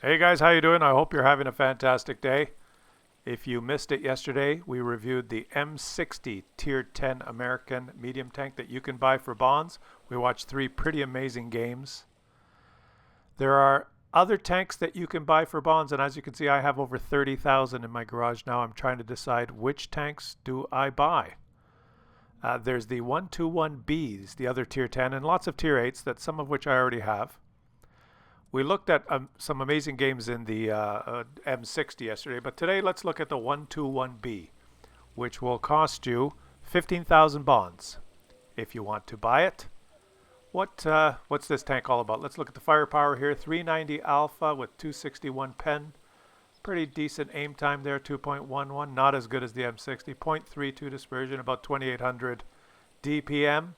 Hey guys, how you doing? I hope you're having a fantastic day. If you missed it yesterday, we reviewed the M60 Tier 10 American medium tank that you can buy for bonds. We watched three pretty amazing games. There are other tanks that you can buy for bonds, and as you can see, I have over 30,000 in my garage now. I'm trying to decide which tanks do I buy. There's the 121Bs, the other Tier 10, and lots of Tier 8s, that some of which I already have. We looked at some amazing games in the M60 yesterday, but today let's look at the 121B, which will cost you 15,000 bonds if you want to buy it. What's this tank all about? Let's look at the firepower here. 390 alpha with 261 pen. Pretty decent aim time there, 2.11. Not as good as the M60. 0.32 dispersion, about 2,800 DPM.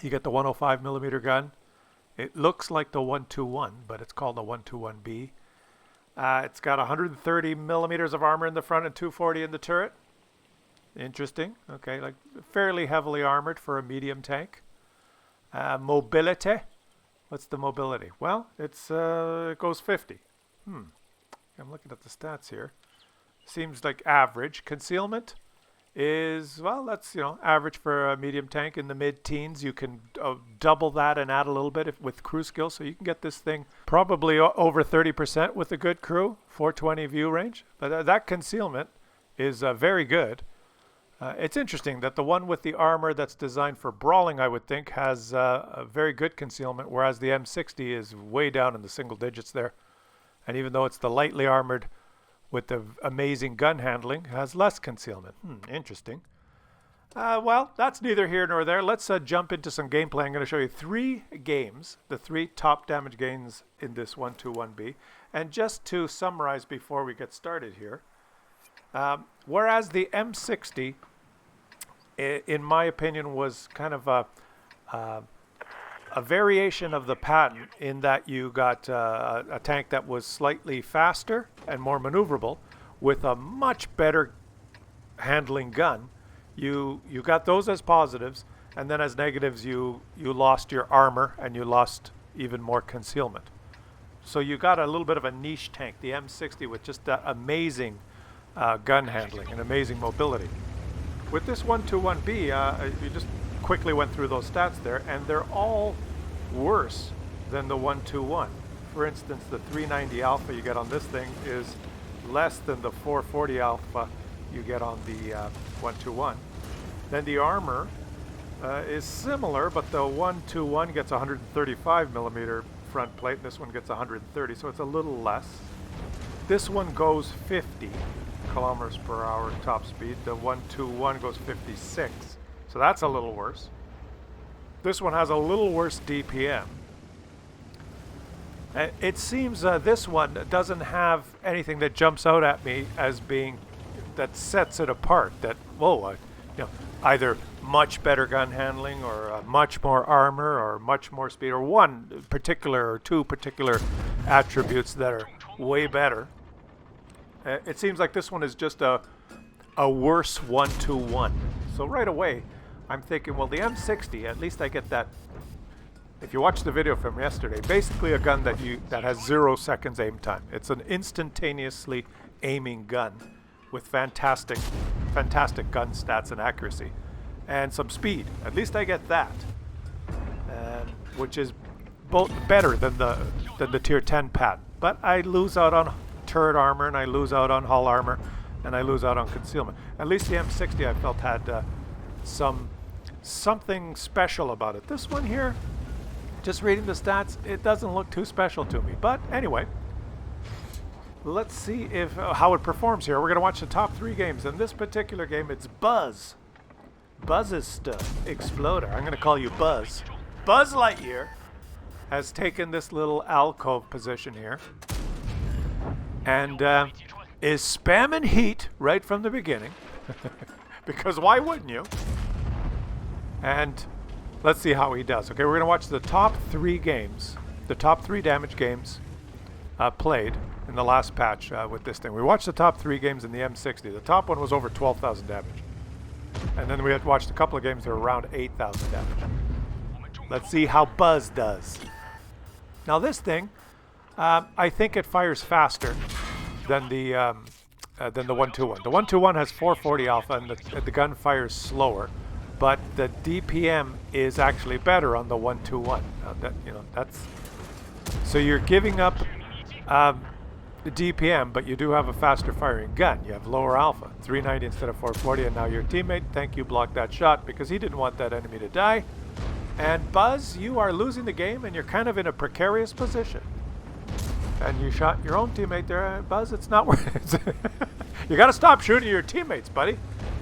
You get the 105 millimeter gun. It looks like the 121, but it's called the 121B. It's got 130 millimeters of armor in the front and 240 in the turret. Interesting. Okay, like fairly heavily armored for a medium tank. Mobility. What's the mobility? Well, it goes 50. I'm looking at the stats here. Seems like average. Concealment is, well, that's, average for a medium tank in the mid-teens. You can double that and add a little bit with crew skill, so you can get this thing probably over 30% with a good crew, 420 view range. But that concealment is very good. It's interesting that the one with the armor that's designed for brawling, I would think, has a very good concealment, whereas the M60 is way down in the single digits there. And even though it's the lightly armored with the amazing gun handling, has less concealment. Interesting. Well, that's neither here nor there. Let's jump into some gameplay. I'm going to show you three games, the three top damage gains in this 121B. And just to summarize before we get started here, whereas the M60, in my opinion, was kind of a variation of the pattern in that you got a tank that was slightly faster and more maneuverable with a much better handling gun. You got those as positives, and then as negatives you lost your armor and you lost even more concealment. So you got a little bit of a niche tank, the M60, with just that amazing gun handling and amazing mobility. With this 121B, you just quickly went through those stats there, and they're all worse than the 121. For instance, the 390 alpha you get on this thing is less than the 440 alpha you get on the 121. Then the armor is similar, but the 121 gets 135 millimeter front plate, and this one gets 130, so it's a little less. This one goes 50 kilometers per hour top speed. The 121 goes 56. So that's a little worse. This one has a little worse DPM. It seems this one doesn't have anything that jumps out at me as being that sets it apart. That either much better gun handling or much more armor or much more speed, or one particular or two particular attributes that are way better. It seems like this one is just a worse 121. So right away, I'm thinking, well, the M60, at least I get that. If you watch the video from yesterday, basically a gun that has 0 seconds aim time. It's an instantaneously aiming gun with fantastic gun stats and accuracy, and some speed. At least I get that, which is both better than the Tier 10 pattern. But I lose out on turret armor, and I lose out on hull armor, and I lose out on concealment. At least the M60 I felt had something special about it. This one here, just reading the stats, it doesn't look too special to me. But anyway, let's see how it performs here. We're going to watch the top three games. In this particular game, it's Buzz. Buzz's stuff. Exploder. I'm going to call you Buzz. Buzz Lightyear has taken this little alcove position here and is spamming heat right from the beginning. Because why wouldn't you? And let's see how he does. Okay, we're going to watch the top three games, the top three damage games played in the last patch with this thing. We watched the top three games in the M60. The top one was over 12,000 damage. And then we had watched a couple of games that were around 8,000 damage. Let's see how Buzz does. Now this thing, I think it fires faster than the 121. The 121 has 440 alpha, and the gun fires slower, but the DPM is actually better on the 121. That's so you're giving up the DPM, but you do have a faster firing gun. You have lower alpha, 390 instead of 440, and now your teammate, thank you, blocked that shot because he didn't want that enemy to die. And Buzz, you are losing the game, and you're kind of in a precarious position. And you shot your own teammate there, Buzz. It's not worth it. You got to stop shooting your teammates, buddy.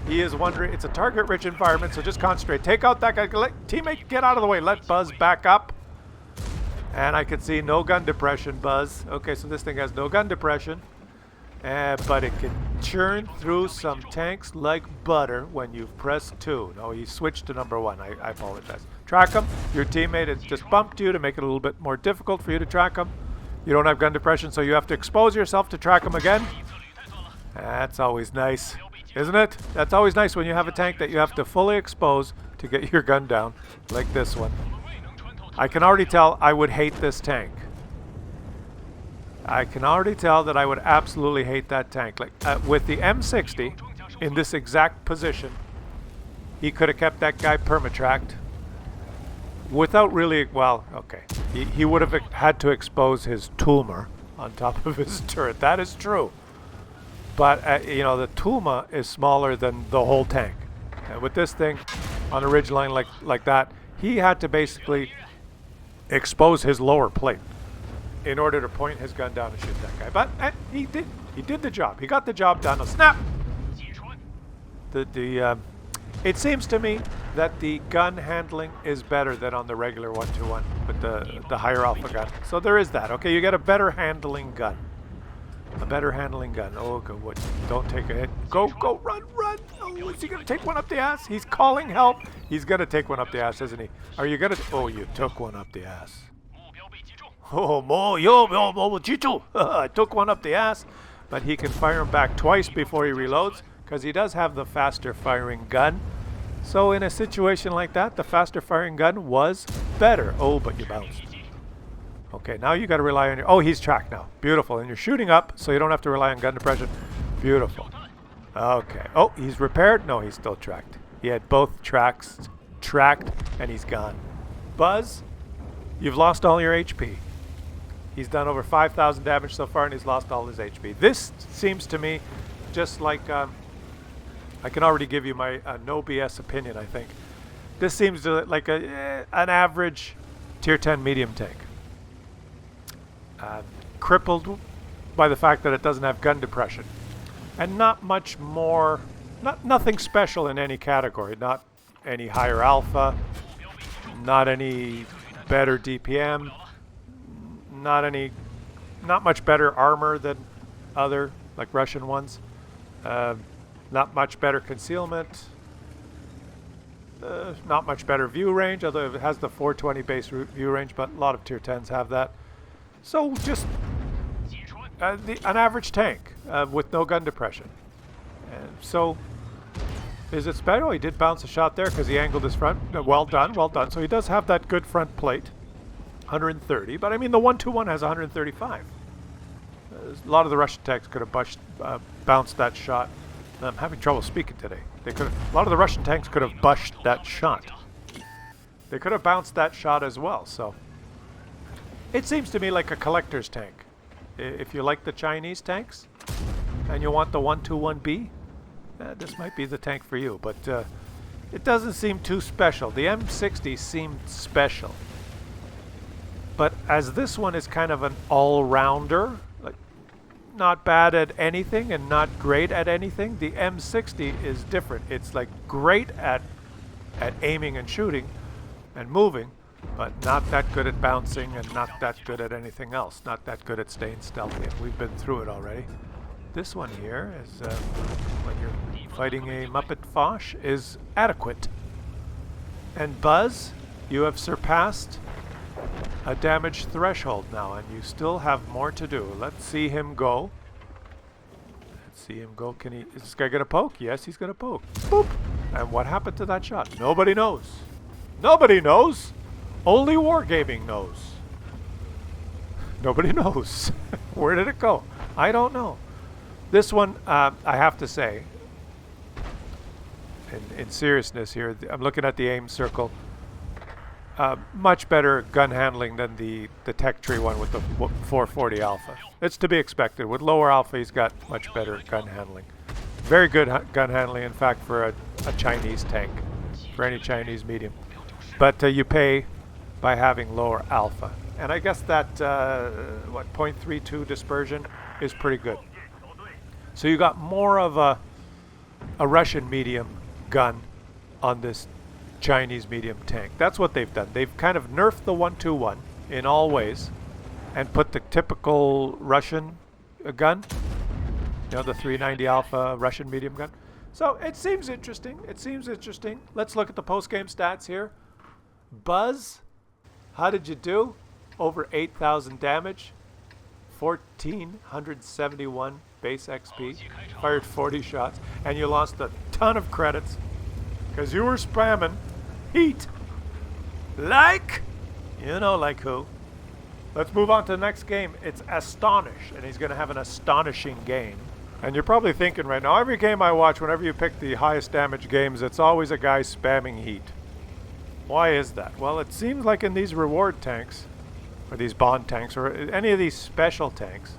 He is wondering. It's a target-rich environment, so just concentrate. Take out that guy. Let teammate get out of the way. Let Buzz back up. And I can see no gun depression, Buzz. Okay, so this thing has no gun depression. But it can churn through some tanks like butter when you've pressed 2. No, he switched to number 1. I apologize. Track him. Your teammate has just bumped you to make it a little bit more difficult for you to track him. You don't have gun depression, so you have to expose yourself to track him again. That's always nice, isn't it? That's always nice when you have a tank that you have to fully expose to get your gun down, like this one. I can already tell I would hate this tank. I can already tell that I would absolutely hate that tank. Like with the M60 in this exact position, he could have kept that guy permatracked without really, well, okay. He would have had to expose his Tulma on top of his turret. That is true. But, the Tulma is smaller than the whole tank. And with this thing on a ridgeline like that, he had to basically expose his lower plate in order to point his gun down and shoot that guy. But he did. He did the job. He got the job done. A snap! It seems to me that the gun handling is better than on the regular 121 with the higher alpha gun. So there is that. Okay, you get a better handling gun. A better handling gun. Oh, good. Don't take a hit. Go, run. Oh, is he going to take one up the ass? He's calling help. He's going to take one up the ass, isn't he? Are you going to? Oh, you took one up the ass. I took one up the ass. But he can fire him back twice before he reloads because he does have the faster firing gun. So in a situation like that, the faster firing gun was better. Oh, but you bounced. Okay, now you got to rely on your... Oh, he's tracked now. Beautiful. And you're shooting up, so you don't have to rely on gun depression. Beautiful. Okay. Oh, he's repaired? No, he's still tracked. He had both tracks tracked, and he's gone. Buzz, you've lost all your HP. He's done over 5,000 damage so far, and he's lost all his HP. This seems to me just like... I can already give you my no BS opinion, I think. This seems like an average tier 10 medium tank. Crippled by the fact that it doesn't have gun depression. And not much more, nothing special in any category. Not any higher alpha, not any better DPM, not much better armor than other, like Russian ones. Not much better concealment. Not much better view range, although it has the 420 base view range, but a lot of tier 10s have that. So just an average tank with no gun depression. And so is it better? Oh, he did bounce a shot there because he angled his front. Well done, well done. So he does have that good front plate, 130. But I mean, the 121 has 135. A lot of the Russian tanks could have bounced that shot. I'm having trouble speaking today. A lot of the Russian tanks could have bushed that shot. They could have bounced that shot as well. So it seems to me like a collector's tank. If you like the Chinese tanks and you want the 121B, this might be the tank for you. But it doesn't seem too special. The M60 seemed special. But as this one is kind of an all-rounder, like not bad at anything and not great at anything, the M60 is different. It's like great at aiming and shooting and moving, but not that good at bouncing and not that good at anything else. Not that good at staying stealthy, and we've been through it already. This one here is, when you're fighting a Muppet Foch, is adequate. And Buzz, you have surpassed a damage threshold now, and you still have more to do. Let's see him go. Let's see him go. Is this guy gonna poke? Yes, he's gonna poke. Boop! And what happened to that shot? Nobody knows. Nobody knows! Only Wargaming knows. Nobody knows. Where did it go? I don't know. This one, I have to say, in seriousness here, I'm looking at the aim circle. Much better gun handling than the Tech Tree one with the 440 Alpha. It's to be expected. With lower Alpha, he's got much better gun handling. Very good gun handling, in fact, for a Chinese tank, for any Chinese medium. But you pay by having lower Alpha. And I guess that, 0.32 dispersion is pretty good. So you got more of a Russian medium gun on this Chinese medium tank. That's what they've done. They've kind of nerfed the 121 in all ways and put the typical Russian gun, you know, the 390 Alpha Russian medium gun. So it seems interesting. It seems interesting. Let's look at the post-game stats here. Buzz, how did you do? Over 8,000 damage, 1,471 base XP, fired 40 shots, and you lost a ton of credits because you were spamming heat. Like, you know, like who? Let's move on to the next game. It's Astonish, and he's going to have an astonishing game. And you're probably thinking right now, every game I watch, whenever you pick the highest damage games, it's always a guy spamming heat. Why is that? Well, it seems like in these reward tanks, or these bond tanks, or any of these special tanks,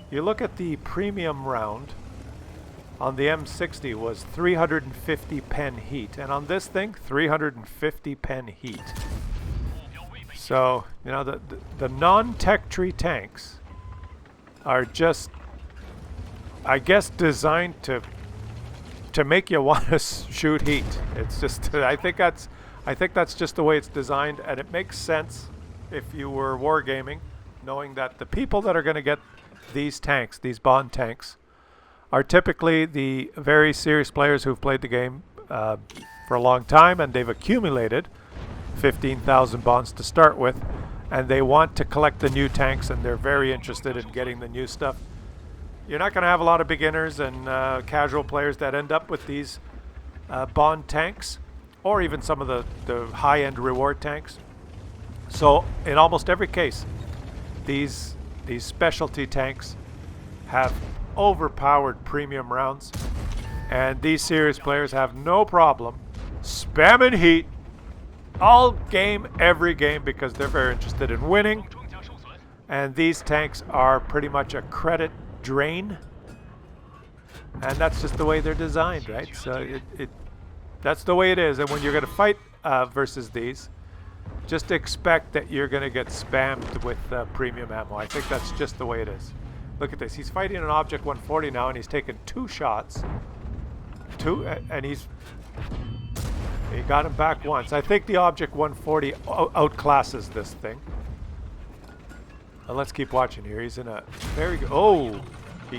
you look at the premium round on the M60 was 350 pen heat, and on this thing 350 pen heat. So you know, the non-Tech Tree tanks are just, I guess, designed to make you want to shoot heat. It's just I think that's just the way it's designed, and it makes sense if you were wargaming, knowing that the people that are going to get these tanks, these bond tanks, are typically the very serious players who've played the game for a long time, and they've accumulated 15,000 bonds to start with, and they want to collect the new tanks, and they're very interested in getting the new stuff. You're not going to have a lot of beginners and casual players that end up with these bond tanks, or even some of the high-end reward tanks. So in almost every case, these specialty tanks have overpowered premium rounds, and these serious players have no problem spamming heat all game, every game, because they're very interested in winning. And these tanks are pretty much a credit drain, and that's just the way they're designed, right? So that's the way it is. And when you're going to fight versus these, just expect that you're going to get spammed with premium ammo. I think that's just the way it is. Look at this. He's fighting an Object 140 now, and he's taken 2 shots. And he got him back once. I think the Object 140 outclasses this thing. Let's keep watching here. He's in a very good... Oh!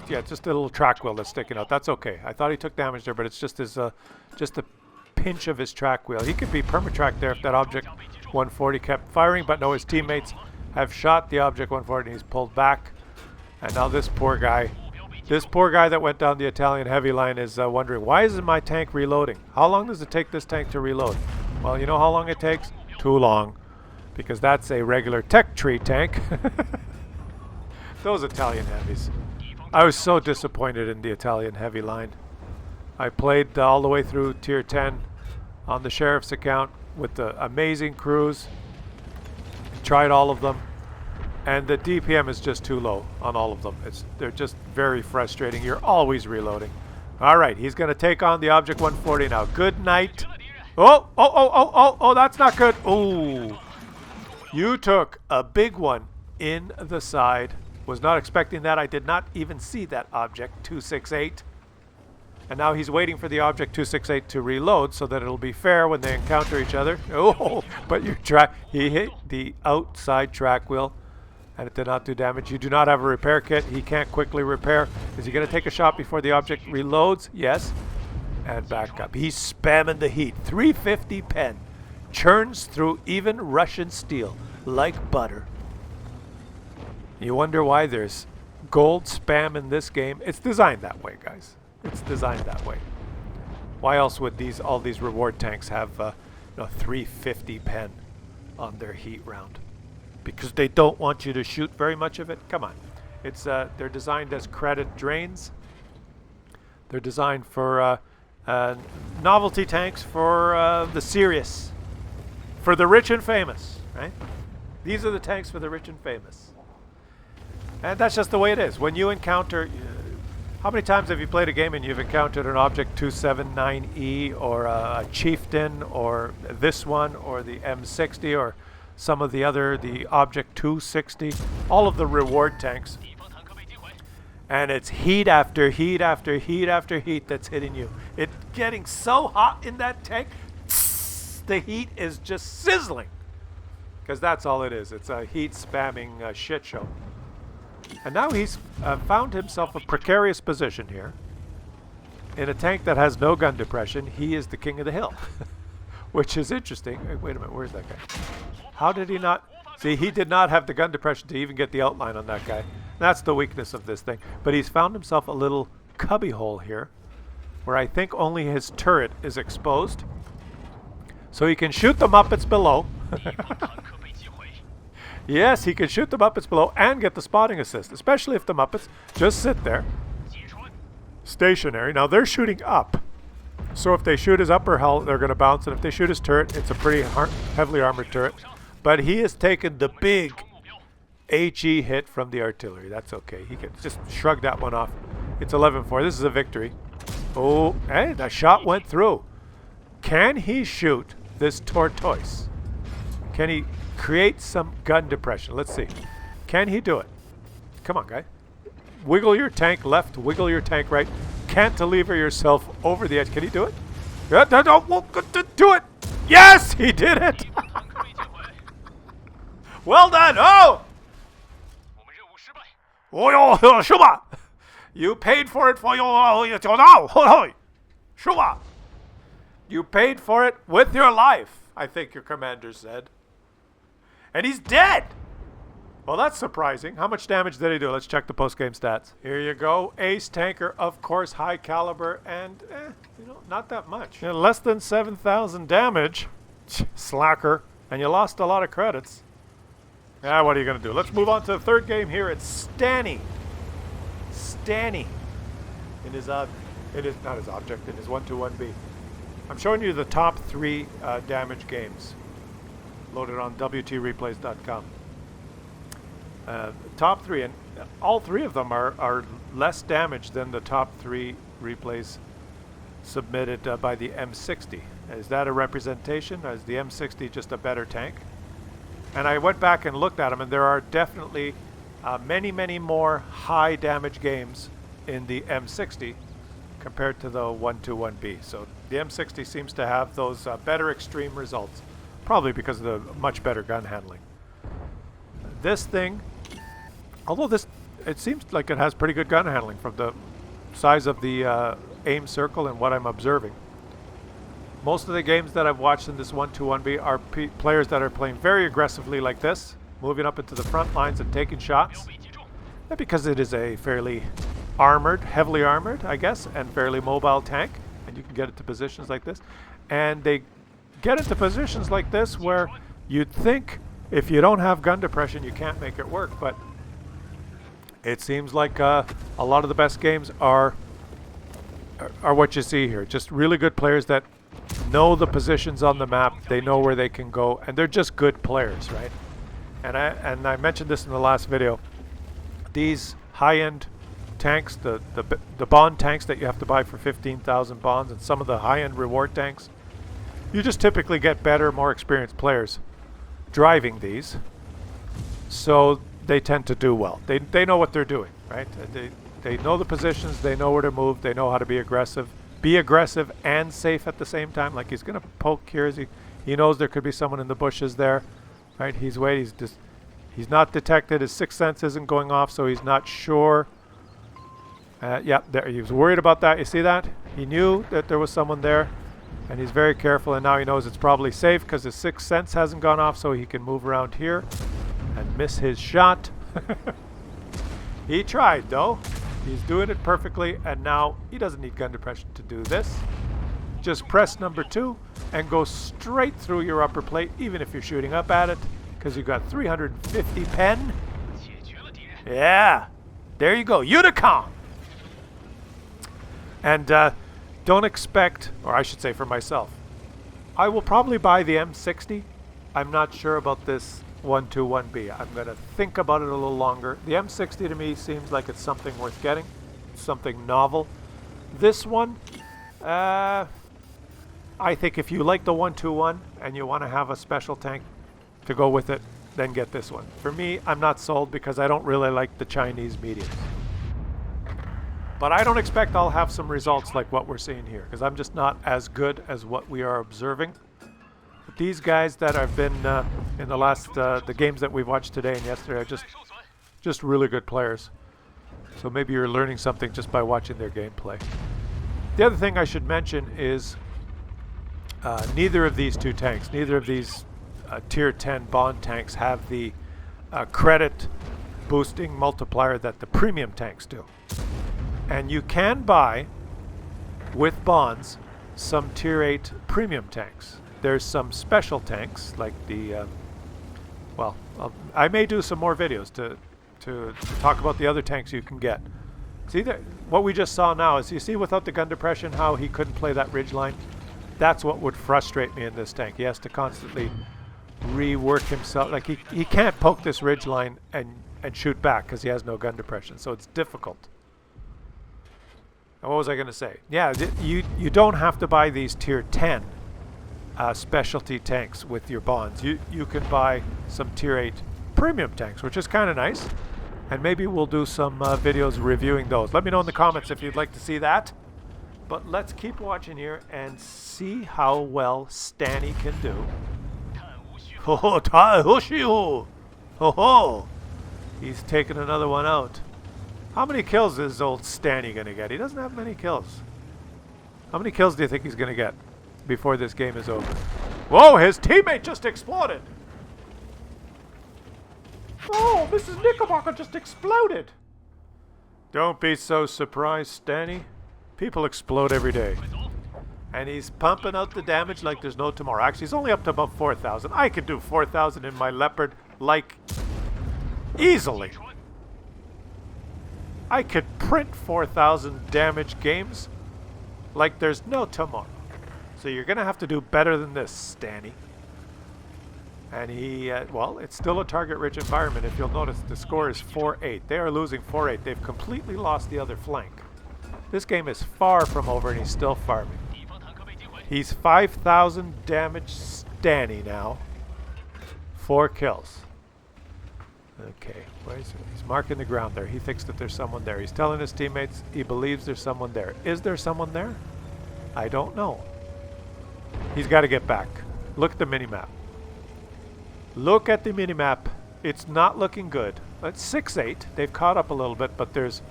Yeah, just a little track wheel that's sticking out. That's okay. I thought he took damage there, but it's just his, just a pinch of his track wheel. He could be permatracked there if that Object 140 kept firing, but no, his teammates have shot the Object 140 and he's pulled back. And now this poor guy that went down the Italian heavy line is wondering, why isn't my tank reloading? How long does it take this tank to reload? Well, you know how long it takes? Too long. Because that's a regular Tech Tree tank. Those Italian heavies. I was so disappointed in the Italian heavy line. I played all the way through Tier 10 on the Sheriff's account with the amazing crews. Tried all of them. And the DPM is just too low on all of them. They're just very frustrating. You're always reloading. All right, he's going to take on the Object 140 now. Good night. Oh, that's not good. Oh, you took a big one in the side. Was not expecting that. I did not even see that Object 268. And now he's waiting for the Object 268 to reload so that it'll be fair when they encounter each other. Oh, but he hit the outside track wheel, and it did not do damage. You do not have a repair kit. He can't quickly repair. Is he going to take a shot before the Object reloads? Yes. And back up. He's spamming the heat. 350 pen. Churns through even Russian steel like butter. You wonder why there's gold spam in this game. It's designed that way, guys. It's designed that way. Why else would all these reward tanks have 350 pen on their heat round? because they don't want you to shoot very much of it. Come on. It's they're designed as credit drains. They're designed for novelty tanks for the serious, for the rich and famous, right? These are the tanks for the rich and famous. And that's just the way it is. When you encounter... how many times have you played a game and you've encountered an Object 279E or a Chieftain or this one or the M60 or some of the other, the Object 260, all of the reward tanks. And it's heat after heat after heat after heat that's hitting you. It's getting so hot in that tank, the heat is just sizzling. Because that's all it is. It's a heat spamming shit show. And now he's found himself a precarious position here. In a tank that has no gun depression, he is the king of the hill. Which is interesting. Wait a minute, where's that guy? How did he not... See, he did not have the gun depression to even get the outline on that guy. That's the weakness of this thing. But he's found himself a little cubby hole here, where I think only his turret is exposed. So he can shoot the Muppets below. Yes, he can shoot the Muppets below and get the spotting assist, especially if the Muppets just sit there, stationary. Now they're shooting up, so if they shoot his upper hull, they're going to bounce, and if they shoot his turret, it's a pretty heavily armored turret. But he has taken the big HE hit from the artillery. That's okay. He can just shrug that one off. It's 11-4. This is a victory. Oh, hey, that shot went through. Can he shoot this tortoise? Can he create some gun depression? Let's see. Can he do it? Come on, guy. Wiggle your tank left, wiggle your tank right. Cantilever yourself over the edge. Can he do it? Yeah, do it! Yes, he did it! Well done! Oh! You paid for it for your... You paid for it with your life, I think your commander said. And he's dead! Well, that's surprising. How much damage did he do? Let's check the post-game stats. Here you go. Ace tanker, of course, high caliber, and, not that much. Yeah, less than 7,000 damage. Slacker. And you lost a lot of credits. Yeah, what are you going to do? Let's move on to the third game here. It's Stanny. Stanny. In his, not his object, in his 121B. I'm showing you the top 3 damage games. Loaded on WTReplays.com. Top 3, and all 3 of them are less damage than the top 3 replays submitted by the M60. Is that a representation? Is the M60 just a better tank? And I went back and looked at them, and there are definitely many more high damage games in the M60 compared to the 121B. So the M60 seems to have those better extreme results, probably because of the much better gun handling. This thing, although it seems like it has pretty good gun handling from the size of the aim circle and what I'm observing. Most of the games that I've watched in this 121B are players that are playing very aggressively like this, moving up into the front lines and taking shots. And because it is a fairly armored, heavily armored, I guess, and fairly mobile tank, and you can get into positions like this. And they get into positions like this where you'd think if you don't have gun depression, you can't make it work. But it seems like a lot of the best games are what you see here. Just really good players that know the positions on the map. They know where they can go, and they're just good players, right? And I mentioned this in the last video. These high-end tanks, the bond tanks that you have to buy for 15,000 bonds, and some of the high-end reward tanks, you just typically get better, more experienced players driving these, so they tend to do well. They know what they're doing, right? They know the positions, they know where to move, they know how to be aggressive and safe at the same time. Like, he's going to poke here as he knows there could be someone in the bushes there, right? He's waiting. He's not detected. His sixth sense isn't going off, so he's not sure. Yeah, there, he was worried about that. You see that? He knew that there was someone there, and he's very careful, and now he knows it's probably safe because his sixth sense hasn't gone off, so he can move around here and miss his shot. He tried, though. He's doing it perfectly, and now he doesn't need gun depression to do this. Just press number 2 and go straight through your upper plate, even if you're shooting up at it, because you got 350 pen. Yeah, there you go, Unicom. And don't expect, or I should say for myself, I will probably buy the M60. I'm not sure about this 121B. I'm going to think about it a little longer. The M60 to me seems like it's something worth getting, something novel. This one, I think if you like the 121 and you want to have a special tank to go with it, then get this one. For me, I'm not sold because I don't really like the Chinese mediums. But I don't expect I'll have some results like what we're seeing here, because I'm just not as good as what we are observing. But these guys that have been in the last the games that we've watched today and yesterday are just really good players. So maybe you're learning something just by watching their gameplay. The other thing I should mention is neither of these two tanks, neither of these tier 10 bond tanks have the credit boosting multiplier that the premium tanks do. And you can buy, with bonds, some tier 8 premium tanks. There's some special tanks, like the, well, I may do some more videos to talk about the other tanks you can get. See, what we just saw now is, you see without the gun depression how he couldn't play that ridge line? That's what would frustrate me in this tank. He has to constantly rework himself. Like, he can't poke this ridge line and shoot back because he has no gun depression, so it's difficult. What was I going to say? Yeah, you don't have to buy these tier 10 specialty tanks with your bonds. You can buy some tier 8 premium tanks, which is kind of nice. And maybe we'll do some videos reviewing those. Let me know in the comments if you'd like to see that. But let's keep watching here and see how well Stanny can do. Ho ho, ho ho! He's taking another one out. How many kills is old Stanny going to get? He doesn't have many kills. How many kills do you think he's going to get before this game is over? Whoa, his teammate just exploded! Oh, Mrs. Knickerbocker just exploded! Don't be so surprised, Stanny. People explode every day. And he's pumping out the damage like there's no tomorrow. Actually, he's only up to about 4,000. I could do 4,000 in my Leopard, like, easily. I could print 4,000 damage games like there's no tomorrow. So you're going to have to do better than this, Stanny. And he, well, it's still a target-rich environment. If you'll notice, the score is 4-8. They are losing 4-8. They've completely lost the other flank. This game is far from over, and he's still farming. He's 5,000 damage Stanny now. 4 kills. Okay, where is he? He's marking the ground there. He thinks that there's someone there. He's telling his teammates he believes there's someone there. Is there someone there? I don't know. He's got to get back. Look at the minimap. Look at the minimap. It's not looking good. It's 6-8. They've caught up a little bit, but there's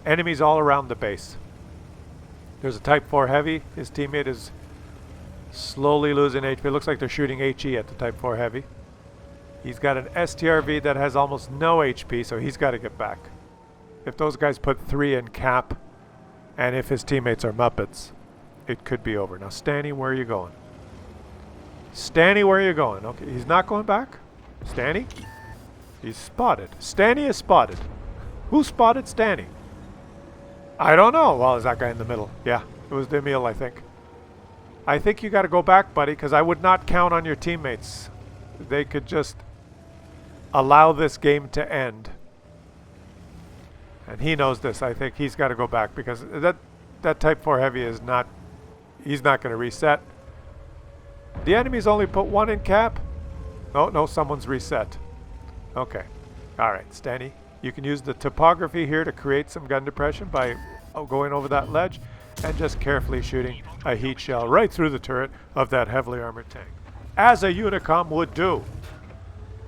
enemies all around the base. There's a Type 4 Heavy. His teammate is slowly losing HP. It looks like they're shooting HE at the Type 4 Heavy. He's got an STRV that has almost no HP, so he's got to get back. If those guys put 3 in cap, and if his teammates are Muppets, it could be over. Now, Stanny, where are you going? Stanny, where are you going? Okay, he's not going back? Stanny? He's spotted. Stanny is spotted. Who spotted Stanny? I don't know. Well, is that guy in the middle? Yeah, it was Demille, I think. I think you got to go back, buddy, because I would not count on your teammates. They could just allow this game to end. And he knows this. I think he's got to go back because that Type 4 Heavy is not... He's not going to reset. The enemies only put 1 in cap. No, someone's reset. Okay. Alright, Stanny. You can use the topography here to create some gun depression by going over that ledge and just carefully shooting a heat shell right through the turret of that heavily armored tank. As a Unicom would do.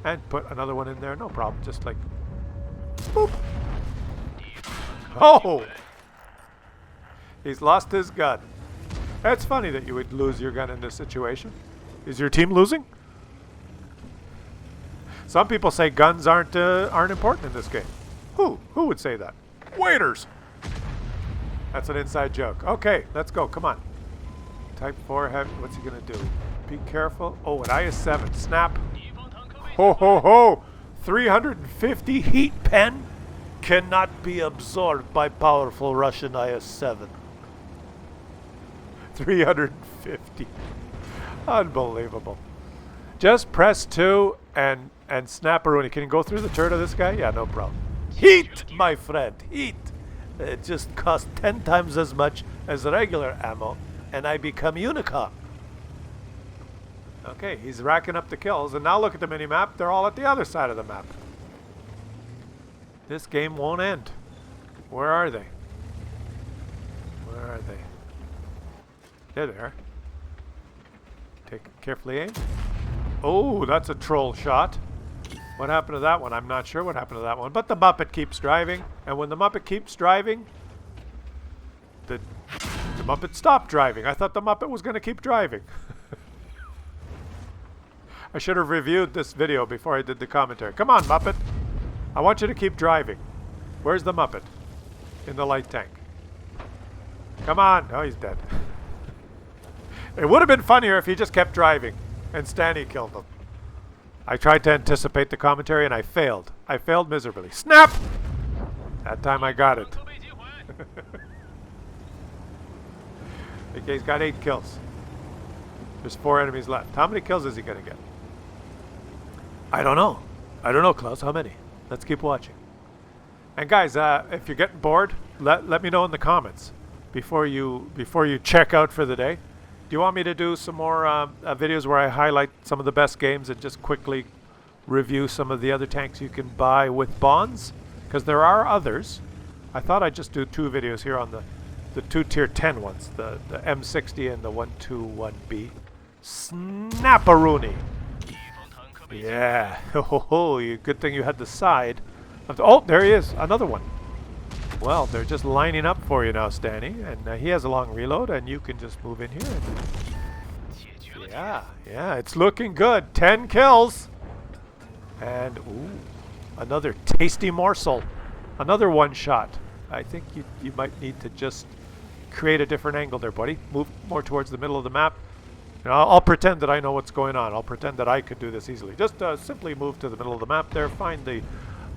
And put another one in there, no problem. Just like, boop. Oh! He's lost his gun. It's funny that you would lose your gun in this situation. Is your team losing? Some people say guns aren't important in this game. Who would say that? Waiters! That's an inside joke. Okay, let's go. Come on. Type 4 Heavy. What's he going to do? Be careful. Oh, an IS-7. Snap. Ho, ho, ho! 350 heat pen cannot be absorbed by powerful Russian IS-7. 350. Unbelievable. Just press 2 and snap-a-rooney. Can you go through the turret of this guy? Yeah, no problem. Heat, my friend, heat. It just costs 10 times as much as regular ammo, and I become unicorn. Okay, he's racking up the kills, and now look at the mini-map. They're all at the other side of the map. This game won't end. Where are they? Where are they? There they are. Take carefully aim. Oh, that's a troll shot. What happened to that one? I'm not sure what happened to that one. But the Muppet keeps driving. And when the Muppet keeps driving, the Muppet stopped driving. I thought the Muppet was going to keep driving. I should have reviewed this video before I did the commentary. Come on, Muppet. I want you to keep driving. Where's the Muppet? In the light tank. Come on. Oh, he's dead. It would have been funnier if he just kept driving and Stanley killed him. I tried to anticipate the commentary and I failed. I failed miserably. Snap! That time I got it. Okay, he's got 8 kills. There's 4 enemies left. How many kills is he going to get? I don't know. I don't know, Klaus. How many? Let's keep watching. And guys, if you're getting bored, let me know in the comments before you check out for the day. Do you want me to do some more videos where I highlight some of the best games and just quickly review some of the other tanks you can buy with bonds? Because there are others. I thought I'd just do 2 videos here on the 2 tier 10 ones, the M60 and the 121B. Snap-a-rooney. Yeah. Oh, good thing you had the side. Oh, there he is. Another one. Well, they're just lining up for you now, Stanny. And he has a long reload, and you can just move in here. Yeah, it's looking good. 10 kills. And, ooh, another tasty morsel. Another one shot. I think you might need to just create a different angle there, buddy. Move more towards the middle of the map. And I'll pretend that I know what's going on. I'll pretend that I could do this easily. Just simply move to the middle of the map there. Find the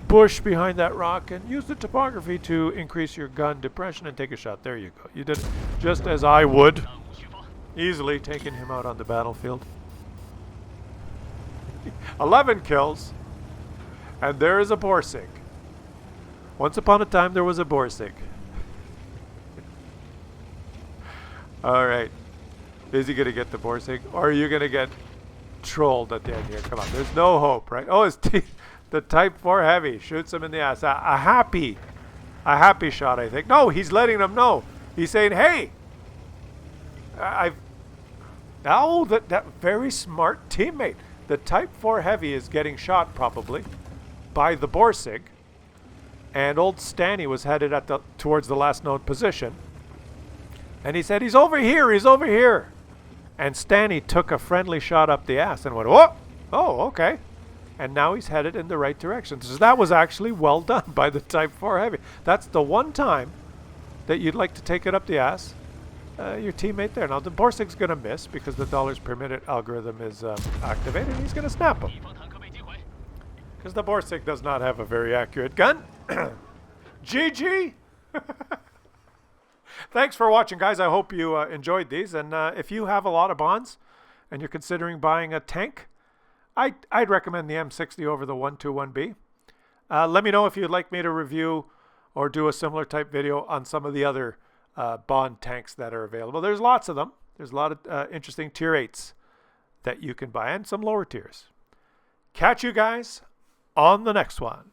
bush behind that rock and use the topography to increase your gun depression and take a shot. There you go. You did it just as I would. Easily taking him out on the battlefield. 11 kills. And there is a Borsig. Once upon a time there was a Borsig. Alright. Is he going to get the Borsig? Or are you going to get trolled at the end here? Come on. There's no hope, right? Oh, the Type 4 Heavy shoots him in the ass. A happy shot, I think. No, he's letting them know. He's saying, hey, that very smart teammate. The Type 4 Heavy is getting shot probably by the Borsig. And old Stanny was headed towards the last known position. And he said, he's over here, he's over here. And Stanny took a friendly shot up the ass and went, oh, okay. And now he's headed in the right direction. So that was actually well done by the Type 4 Heavy. That's the one time that you'd like to take it up the ass. Your teammate there. Now the Borsig's going to miss because the dollars per minute algorithm is activated. And he's going to snap him. Because the Borsig does not have a very accurate gun. GG! Thanks for watching, guys. I hope you enjoyed these. And if you have a lot of bonds and you're considering buying a tank, I'd recommend the M60 over the 121B. Let me know if you'd like me to review or do a similar type video on some of the other bond tanks that are available. There's lots of them. There's a lot of interesting tier 8s that you can buy and some lower tiers. Catch you guys on the next one.